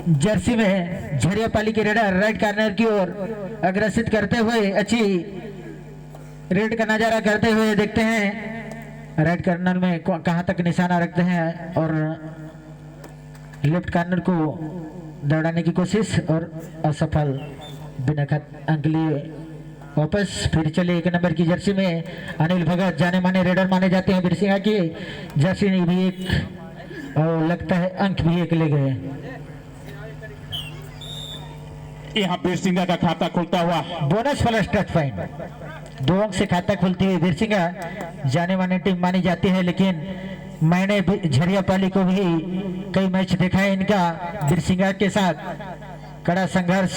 Jersey में झरियापाली के raider right corner की ओर अग्रसित करते हुए अच्छी रेड का नजारा करते हुए देखते हैं राइट कॉर्नर में कहां तक निशाना रखते हैं और लेफ्ट कॉर्नर को दौड़ाने की कोशिश और असफल बिना अंक लिए वापस फिर चले। 1 नंबर की जर्सी में अनिल भगत जाने माने रेडर माने जाते हैं बिरसिंगा की जर्सी ने भी एक और लगता है अंक भी एक ले गए। यहाँ बिरसिंगा का खाता खुलता हुआ बोनस प्लस टच पॉइंट 2 अंक से खाता खुलती है। बिरसिंगा जाने माने टीम मानी जाती है लेकिन मैंने झरियापाली को भी कई मैच देखा है इनका बिरसिंगा के साथ कड़ा संघर्ष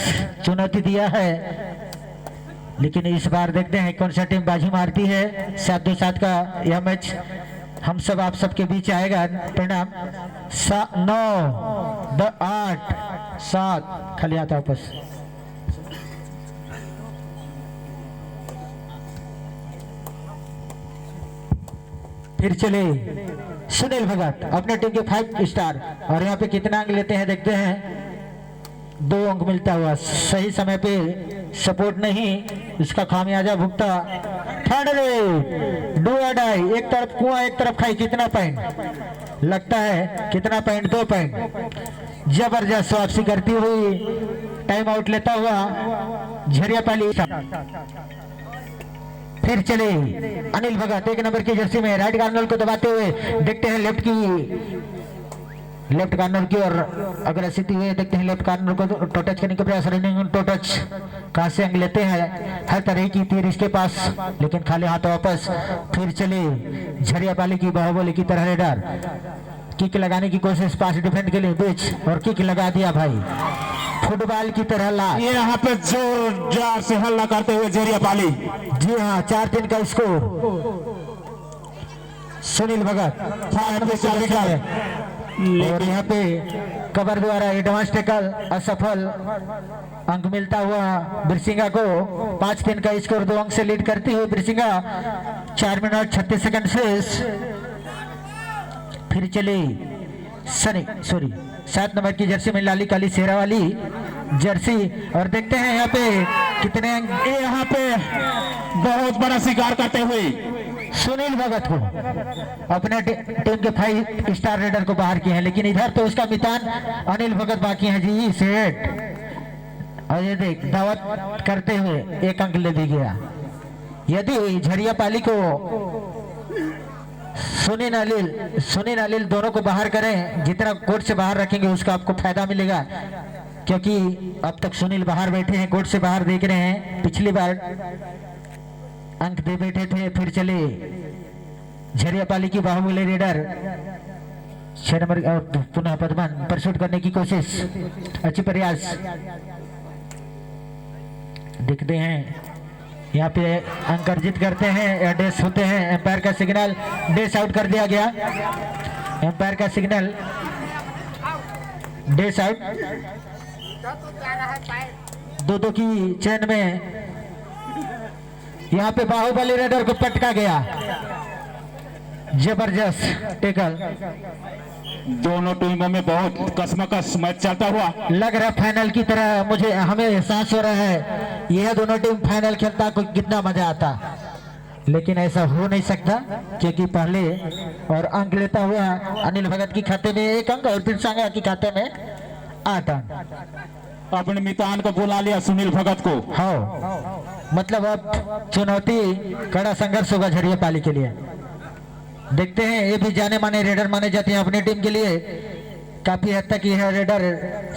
चुनौती दिया है लेकिन इस बार देखते हैं कौन सा टीम बाजी मारती है। 7-2-7 का यह मैच हम सब आप सबके बीच आएगा। परिणाम 9-8-7 खाली आता वापस। फिर चले सुनील भगत अपने टीम के 5 स्टार और यहाँ पे कितना अंक लेते हैं देखते हैं। 2 अंक मिलता हुआ सही समय पे सपोर्ट नहीं इसका खामियाजा भुगता। डू या डाई एक तरफ कुआं एक तरफ खाई। कितना पॉइंट लगता है कितना पॉइंट 2 पॉइंट जबरदस्त वापसी करती हुई टाइम आउट लेता हुआ झरियापाली। फिर चले अनिल भगत 1 नंबर की जर्सी में राइट कॉर्नर को दबाते हुए देखते हैं लेफ्ट कॉर्नर की ओर अग्रसित हुए देखते हैं लेफ्ट कॉर्नर को टो टच करने का प्रयास। रनिंग टो टच कहां से अंग लेते हैं हर तरह की तीर इसके पास लेकिन खाली हाथ वापस। फिर चले झरियापाली की बाहुबली की तरह रेडर किक लगाने की कोशिश पास डिफेंड के लिए बीच और किक लगा दिया भाई फुटबॉल की तरह ला। ये यहाँ पे जोरदार से हल्ला करते हुए झरियापाली। जी हाँ 4-3 का स्कोर। सुनील भगत और यहाँ पे कवर द्वारा एडवांस टैकल असफल अंक मिलता हुआ बिरसिंगा को। 5-3 का स्कोर 2 अंक से लीड करती हुई बिरसिंगा 4 मिनट 36 सेकंड शेष। फिर चले 7 नंबर की जर्सी में लाली काली सेरा वाली जर्सी और देखते हैं यहाँ पे कितने यहाँ पे बहुत बड़ा शिकार करते हुए सुनील भगत को अपने टीम के 5 स्टार रेडर को बाहर किए हैं लेकिन इधर तो उसका मितान अनिल भगत बाकी हैं जी सेठ। और ये देख दावत करते हुए 1 अंक ले दी गया। यदि झरियापाली को सुनील अनिल दोनों को बाहर करें जितना कोर्ट से बाहर रखेंगे उसका आपको फायदा मिलेगा क्योंकि अब तक सुनील बाहर बैठे हैं कोर्ट से बाहर देख रहे हैं पिछली बार अंक दे बैठे थे। फिर चले झरियापाली की बाहुबली रेडर 6 नंबर पुनः पदमान परसूट करने की कोशिश अच्छी प्रयास दिखते हैं। यहाँ पे अंक अर्जित करते हैं डेस होते हैं। एम्पायर का सिग्नल डेस आउट कर दिया गया। एम्पायर का सिग्नल डेस आउट। 2-2 की चेन में यहाँ पे बाहुबली रेडर को पटका गया। जबरदस्त टैकल। दोनों टीमों में बहुत कसमकस मैच चलता हुआ लग रहा है फाइनल की तरह। मुझे हमें एहसास हो रहा है यह दोनों टीम फाइनल खेलता को कितना मजा आता लेकिन ऐसा हो नहीं सकता क्योंकि पहले और अंक लेता हुआ अनिल भगत की खाते में 1 अंक और बिरसिंगा के खाते में 8 अंक। अपने मितान को बुला लिया सुनील भगत को। हाँ मतलब अब चुनौती कड़ा संघर्ष होगा झरियापाली के लिए। देखते हैं ये भी जाने माने रेडर माने जाते हैं अपनी टीम के लिए। काफी हद तक यह रेडर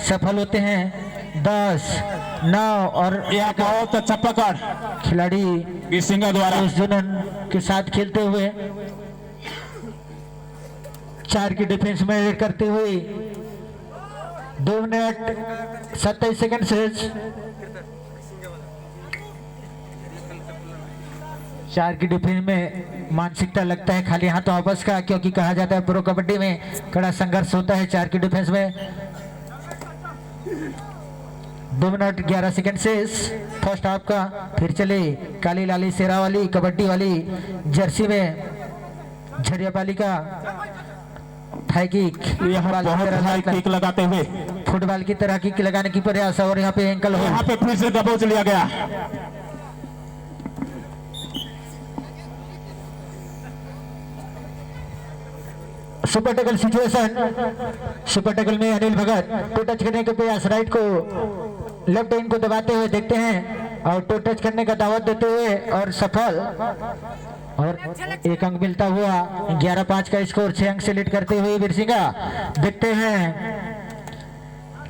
सफल होते हैं। 10, 9 और यह बहुत अच्छा पकड़ खिलाड़ी बिरसिंगा द्वारा उस जुनून के साथ खेलते हुए 4 की डिफेंस में करते हुए 2 मिनट 27 सेकंड से 4 की डिफेंस में मानसिकता लगता है खाली हाथ वापस का क्योंकि कहा जाता है प्रो कबड्डी में कड़ा संघर्ष होता है। 4 की डिफेंस में 2 मिनट 11 सेकंड से फर्स्ट हाफ का। फिर चले काली लाली सेरा वाली कबड्डी वाली जर्सी में झरियापाली का हाई किक किक लगाते हुए फुटबॉल की तरह की लगाने की प्रयास और यहाँ पे एंकल हो। यहाँ पे फिर से दबोच लिया गया। Super tackle situation, super tackle में अनिल भगत टू टच करने के प्रयास, राइट को लेफ्ट हैंड को दबाते हुए देखते हैं और टू टच करने का दावत देते हुए और सफल, और एक अंक मिलता हुआ 11-5 का स्कोर, 6 अंक से लीड करते हुए वीरसिंगा। देखते हैं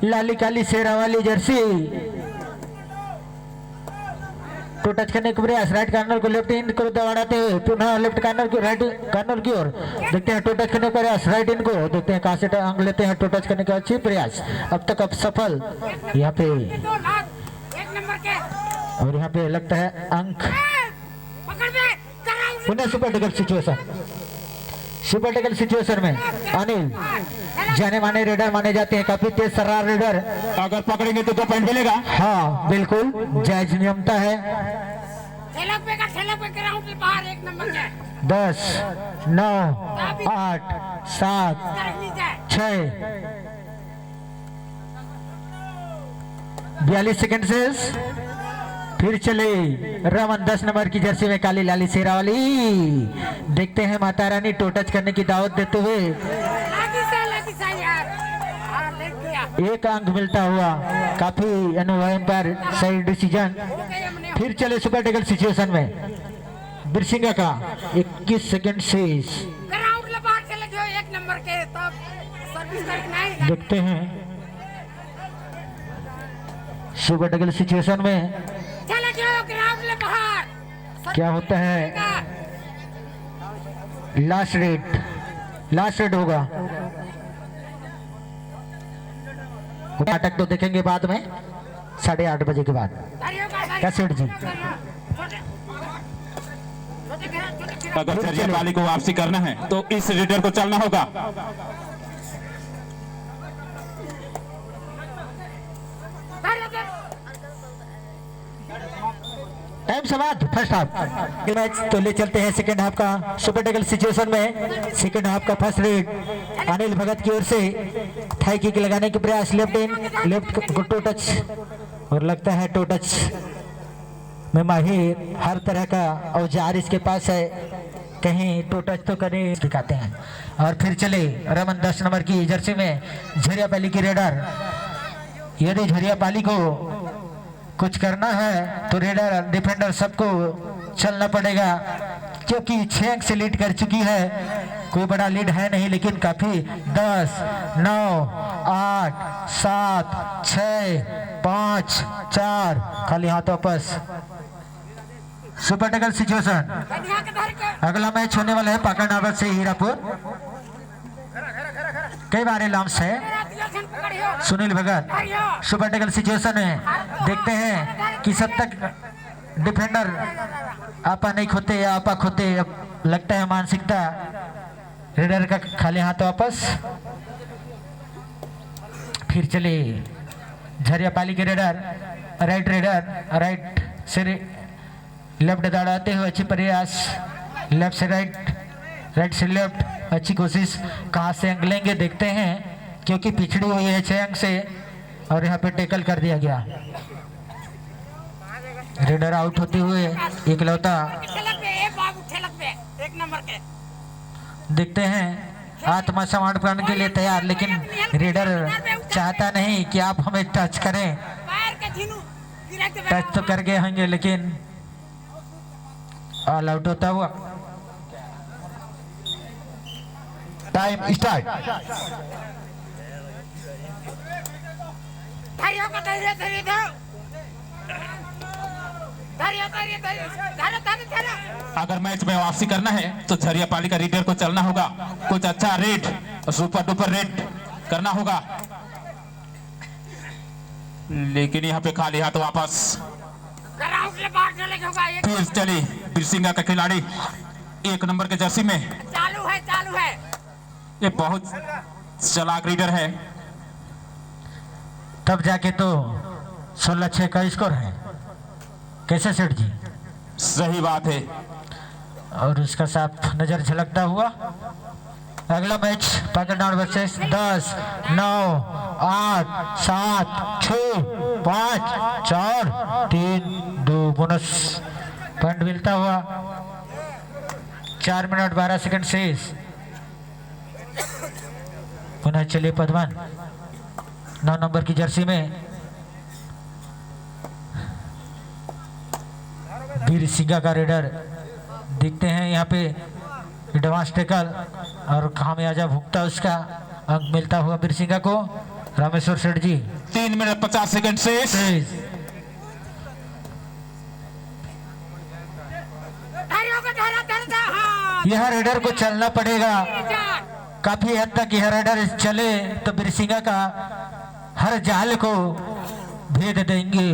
लाली काली शेरा वाली जर्सी, टू टच करने का प्रयास, राइट कॉर्नर को लेफ्ट इन को दबाते हुए पुनः लेफ्ट कॉर्नर को राइट कॉर्नर की ओर देखते हैं, टू टच करने का प्रयास, राइट इन को देखते हैं कहां से अंक लेते हैं, टू टच करने का अच्छी प्रयास, अब तक अब सफल यहाँ पे, और यहाँ पे लगता है अंक। पुनः super tackle situation, super tackle situation में अनिल जाने माने रेडर माने जाते हैं, काफी तेज सर्रार रेडर, अगर पकड़ेंगे तो 2 पॉइंट मिलेगा। हाँ बिल्कुल जायज नियमता है। 10 9 8 7 6 42 सेकंड से फिर चले रमन 10 नंबर की जर्सी में काली लाली शेरा वाली। देखते हैं माता रानी टू टच करने की दावत देते हुए, एक अंक मिलता हुआ, काफी अनुभव पर सही डिसीजन। फिर चले सुपर टैकल सिचुएशन में बिरसिंगा का 21 सेकंड से देखते हैं सुपर टैकल सिचुएशन में क्या होता है। लास्ट रेट होगा, नाटक तो देखेंगे बाद में 8:30 बजे के बाद। क्या सेठ जी, अगर झरिया पाली को वापसी करना है तो इस रेडर को चलना होगा। टाइम समाप्त फर्स्ट हाफ मैच। तो ले चलते हैं सेकंड हाफ का सुपर टैकल सिचुएशन में। सेकंड हाफ का फर्स्ट रेड अनिल भगत की ओर से थाई किक लगाने के प्रयास, लेफ्ट इन लेफ्ट को टू टच, और लगता है टू टच में माहिर, हर तरह का औजार इसके पास है, कहीं टू टच तो करें दिखाते हैं। और फिर चले रमन 10 नंबर की जर्सी में झरिया पाली की रेडर। यदि झरिया पाली को कुछ करना है तो रेडर डिफेंडर सबको चलना पड़ेगा, क्योंकि 6 अंक से लीड कर चुकी है। कोई बड़ा लीड है नहीं, लेकिन काफी 10 9 8 7 6 5 4 खाली हाथ वापस। सुपर टैकल सिचुएशन, अगला मैच होने वाला है पाकड़नावर से हीरापुर। कई बार लॉन्च है सुनील भगत। सुपर टैकल सिचुएशन है, देखते हैं कि सब तक डिफेंडर आपा नहीं खोते या आपा खोते। अब लगता है मानसिकता रेडर का खाली हाथ वापस। फिर चले झरिया पाली के रेडर, राइट से लेफ्ट दौड़ाते हुए अच्छी प्रयास, लेफ्ट से राइट से लेफ्ट, अच्छी कोशिश। कहां से अंक लेंगे देखते हैं, क्योंकि पिछड़ी हुई है 6 अंक से, और यहाँ पे टैकल कर दिया गया। रेडर आउट होते हुए इकलौता देखते हैं आत्मा समर्पण के लिए तैयार, लेकिन रेडर चाहता नहीं कि आप हमें टच करें। टच तो कर गए होंगे, लेकिन ऑल आउट होता हुआ। Time start. अगर मैच में वापसी करना है तो झरिया पाली का रीडर को चलना होगा, कुछ अच्छा रेड, सुपर डुपर रेड करना होगा। लेकिन यहाँ पे खाली हाथ वापस। फिर चली बिरसिंगा का खिलाड़ी 1 नंबर के जर्सी में। चालू है ये बहुत चालाक रीडर है, तब जाके तो 16-6 का स्कोर है। कैसे सेठ जी? सही बात है। और उसका साफ नजर झलकता हुआ। अगला match Pakistan versus 10 9 8 7 6 5 4 3 2 bonus point मिलता हुआ 4 मिनट 12 सेकंड शेष। पुनः चलिए पदवन 9 नंबर की जर्सी में वीर सिंगा का रेडर देखते हैं यहाँ पे एडवांस टेकल और खामियाजा भुगता उसका अंक मिलता हुआ वीर सिंगा को। रामेश्वर सेठ जी 3 मिनट 50 सेकंड शेष। यह रेडर को चलना पड़ेगा, काफी हद तक यह रेडर चले तो वीर सिंगा का हर जाल को भेद देंगे,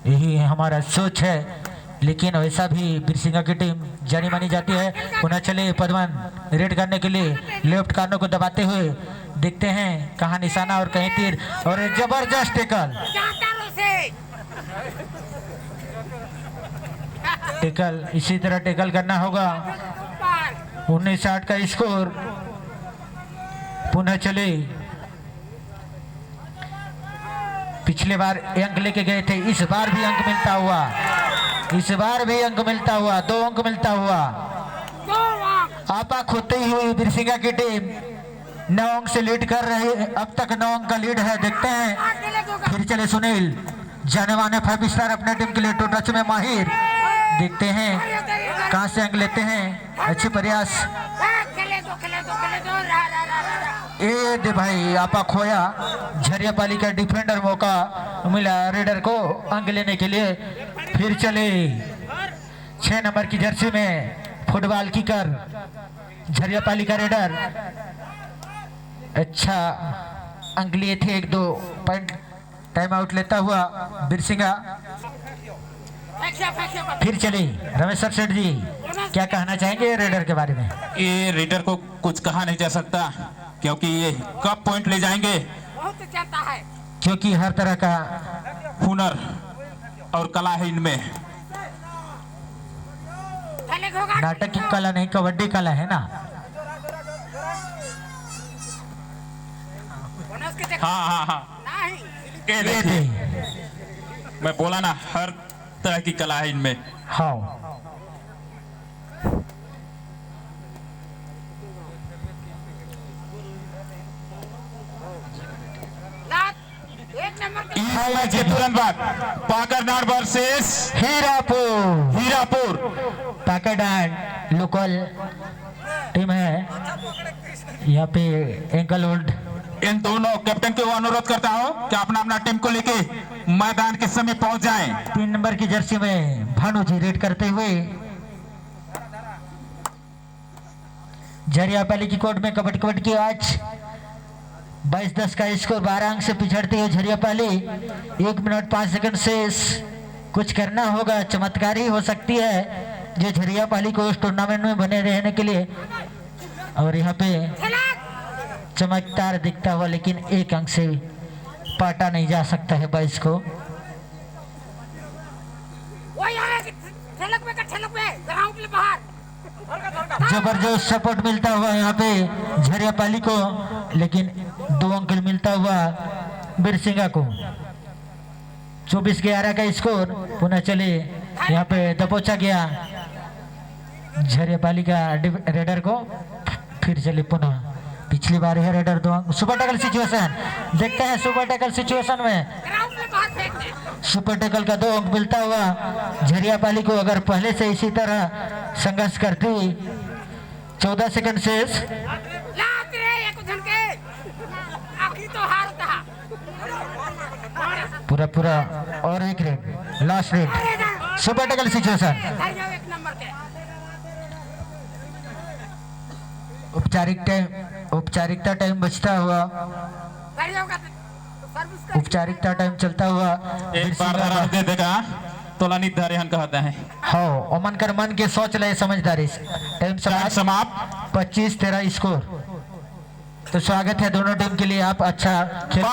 यही हमारा सोच है। लेकिन वैसा भी वीर सिंगा की टीम जानी मानी जाती है। पुनः चले पदवन रेड करने के लिए लेफ्ट कार्नर को दबाते हुए देखते हैं कहाँ निशाना और कहीं तीर, और जबरदस्त टेकल इसी तरह टेकल करना होगा। 19-8 का स्कोर। पुनः चले, पिछले बार अंक लेके गए थे, इस बार भी अंक मिलता हुआ, इस बार भी अंक मिलता हुआ, 2 अंक मिलता हुआ। आपा खोते हुई वीर सिंगा की टीम 9 अंक से लीड कर रही है, अब तक 9 अंक का लीड है। देखते हैं फिर चले सुनील, जाने माने 5 स्टार अपने टीम के लिए टू टच में माहिर। देखते हैं कहां से अंक लेते हैं, अच्छे प्रयास। ए दे भाई आपा खोया, झरियापाली का डिफेंडर मौका मिला रेडर को अंक लेने के लिए। फिर चले 6 नंबर की जर्सी में फुटबॉल किकर झरियापाली का रेडर, अच्छा अंक लिए थे, 1-2 पॉइंट टाइम आउट लेता हुआ वीर सिंगा। फिर चले रमेश्वर सेठ जी, क्या कहना चाहेंगे रेडर के बारे में? ये रेडर को कुछ कहा नहीं जा सकता, क्योंकि ये कब पॉइंट ले जाएंगे, क्योंकि हर तरह का हुनर और कला है इनमें। नाटक की कला नहीं, कबड्डी कला है ना। हाँ हाँ हाँ, ये देखिए, मैं बोला ना, हर तरह की कला है इनमें। हाँ, के तुरंत बाद पाकरनाड वर्सेस हीरापुर। पाकरनाड लोकल टीम है, यहाँ पे एंकल होल्ड। इन दोनों कैप्टन को अनुरोध करता हूँ कि अपना अपना टीम को लेके मैदान के समय पहुंच जाएं। 3 नंबर की जर्सी में भानु जी रेड करते हुए झरियापाली की कोर्ट में कबड्डी की आज 22-10 का स्कोर। 12 अंक से पिछड़ती है झरियापाली, 1 मिनट 5 सेकंड शेष। कुछ करना होगा, चमत्कारी हो सकती है जो झरियापाली को उस टूर्नामेंट में बने रहने के लिए, और यहाँ पे चमत्कार दिखता हुआ, लेकिन 1 अंक से पाटा नहीं जा सकता है 22 को। जबरदस्त सपोर्ट मिलता हुआ यहाँ पे झरियापाली को, लेकिन 2 अंक मिलता हुआ वीर सिंगा को। 24-11 का स्कोर। पुनः चले, यहाँ पे दबोचा गया झरियापाली का रेडर को। फिर चले पुनः, पिछली बार है रेडर 2 अंक। सुपर टैकल सिचुएशन देखते हैं, सुपर टैकल सिचुएशन में सुपर टैकल का 2 अंक मिलता हुआ झरियापाली को। अगर पहले से इसी तरह संघर्ष करती, 14 सेकंड शेष। पूरा और एक red, last red, super tackle situation. औपचारिकता टाइम बचता हुआ, औपचारिकता टाइम चलता हुआ। एक बार दे देगा तोलानी धारिहन कहते हैं। हाँ, अमन कर मन के सोच ले समझदारी। टाइम समाप्त, 25-13 स्कोर। तो स्वागत है दोनों टीम के लिए, आप अच्छा खेल